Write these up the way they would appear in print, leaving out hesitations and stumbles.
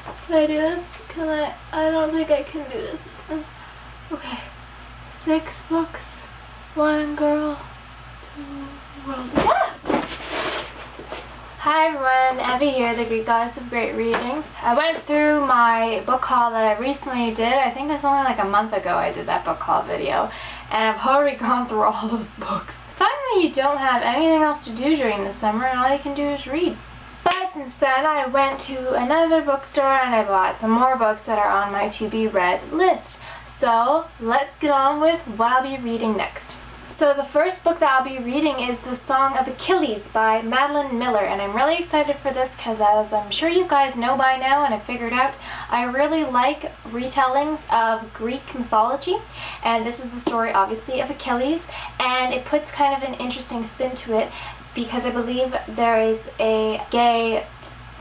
Can I do this? Can I? I don't think I can do this. Okay. 6 books, 1 girl, 2 world. Ah! Hi everyone, Emmy here, the Greek Goddess of Great Reading. I went through my book haul that I recently did. I think it was only like a month ago I did that book haul video. And I've already gone through all those books. Finally, you don't have anything else to do during the summer and all you can do is read. But since then, I went to another bookstore and I bought some more books that are on my to-be-read list. So let's get on with what I'll be reading next. So the first book that I'll be reading is The Song of Achilles by Madeline Miller, and I'm really excited for this because, as I'm sure you guys know by now and have figured out, I really like retellings of Greek mythology, and this is the story obviously of Achilles, and it puts kind of an interesting spin to it because I believe there is a gay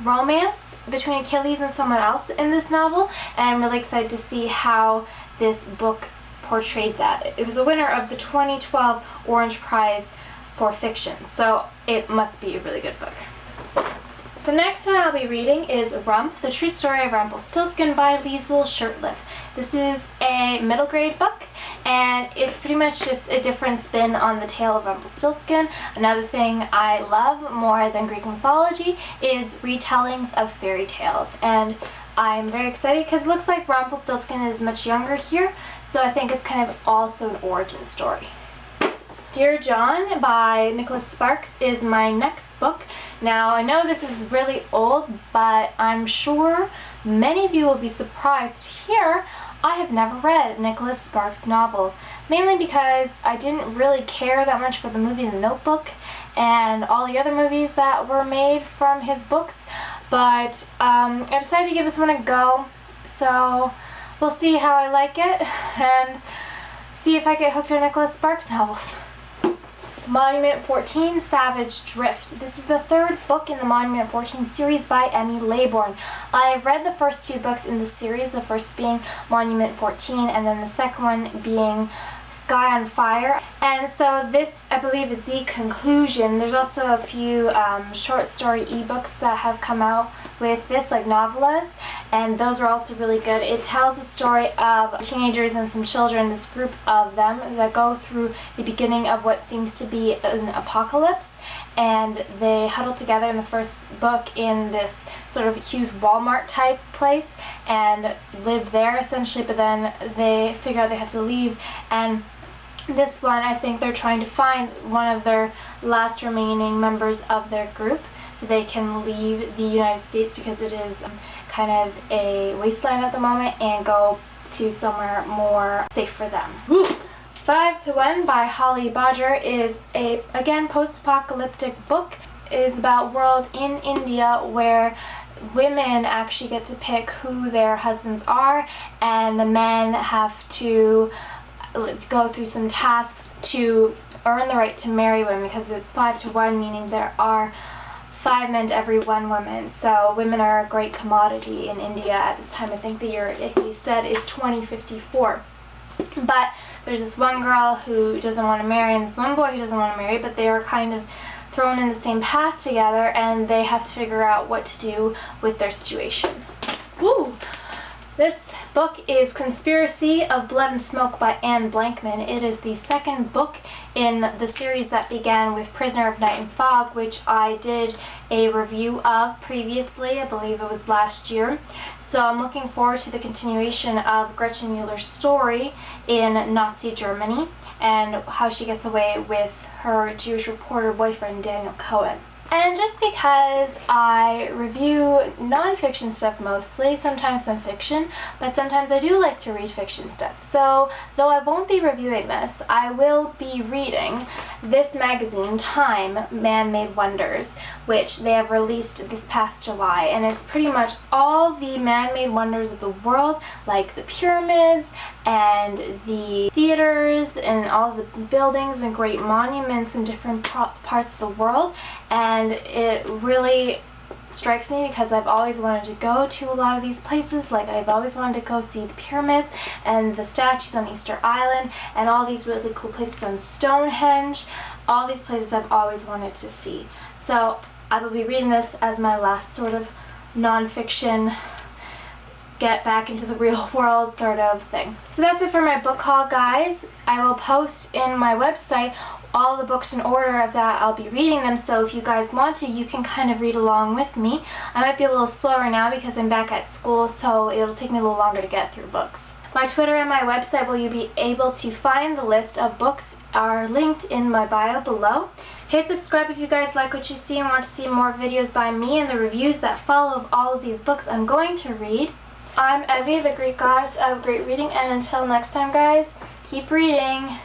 romance between Achilles and someone else in this novel, and I'm really excited to see how this book portrayed that. It was a winner of the 2012 Orange Prize for Fiction, so it must be a really good book. The next one I'll be reading is Rump, The True Story of Rumpelstiltskin by Leisl Shurtliff. This is a middle grade book, and it's pretty much just a different spin on the tale of Rumpelstiltskin. Another thing I love more than Greek mythology is retellings of fairy tales, and I'm very excited because it looks like Rumpelstiltskin is much younger here, so I think it's kind of also an origin story. Dear John by Nicholas Sparks is my next book. Now, I know this is really old, but I'm sure many of you will be surprised to hear I have never read Nicholas Sparks' novel, mainly because I didn't really care that much for the movie The Notebook and all the other movies that were made from his books, but I decided to give this one a go, so we'll see how I like it and see if I get hooked on Nicholas Sparks novels. Monument 14, Savage Drift. This is the third book in the Monument 14 series by Emmy Laybourne. I've read the first 2 books in the series, the first being Monument 14 and then the second one being Sky on Fire. And so this, I believe, is the conclusion. There's also a few short story ebooks that have come out with this, like novellas, and those are also really good. It tells the story of teenagers and some children, this group of them that go through the beginning of what seems to be an apocalypse, and they huddle together in the first book in this sort of huge Walmart type place and live there essentially, but then they figure out they have to leave, and this one, I think they're trying to find one of their last remaining members of their group so they can leave the United States because it is kind of a wasteland at the moment and go to somewhere more safe for them. Woo! 5 to 1 by Holly Bodger is a, again, post-apocalyptic book. It is about a world in India where women actually get to pick who their husbands are, and the men have to go through some tasks to earn the right to marry women, because it's 5 to 1, meaning there are 5 men to every 1 woman. So women are a great commodity in India at this time. I think the year it said is 2054. But there's this one girl who doesn't want to marry and this one boy who doesn't want to marry, but they are kind of thrown in the same path together and they have to figure out what to do with their situation. Woo! This book is Conspiracy of Blood and Smoke by Blankman. It is the second book in the series that began with Prisoner of Night and Fog, which I did a review of previously. I believe it was last year. So I'm looking forward to the continuation of Gretchen Mueller's story in Nazi Germany and how she gets away with her Jewish reporter boyfriend Daniel Cohen. And just because I review non-fiction stuff mostly, sometimes some fiction, but sometimes I do like to read fiction stuff. So, though I won't be reviewing this, I will be reading this magazine, Time, Man-Made Wonders, which they have released this past July. And it's pretty much all the man-made wonders of the world, like the pyramids and the theaters and all the buildings and great monuments in different parts of the world. And it really strikes me because I've always wanted to go to a lot of these places. Like, I've always wanted to go see the pyramids and the statues on Easter Island and all these really cool places on Stonehenge. All these places I've always wanted to see. So I will be reading this as my last sort of non-fiction get back into the real world sort of thing. So that's it for my book haul, guys. I will post in my website all the books in order of that I'll be reading them, so if you guys want to, you can kind of read along with me. I might be a little slower now because I'm back at school, so it'll take me a little longer to get through books. My Twitter and my website where you'll be able to find the list of books are linked in my bio below. Hit subscribe if you guys like what you see and want to see more videos by me and the reviews that follow of all of these books I'm going to read. I'm Emmy, the Greek goddess of great reading, and until next time, guys, keep reading.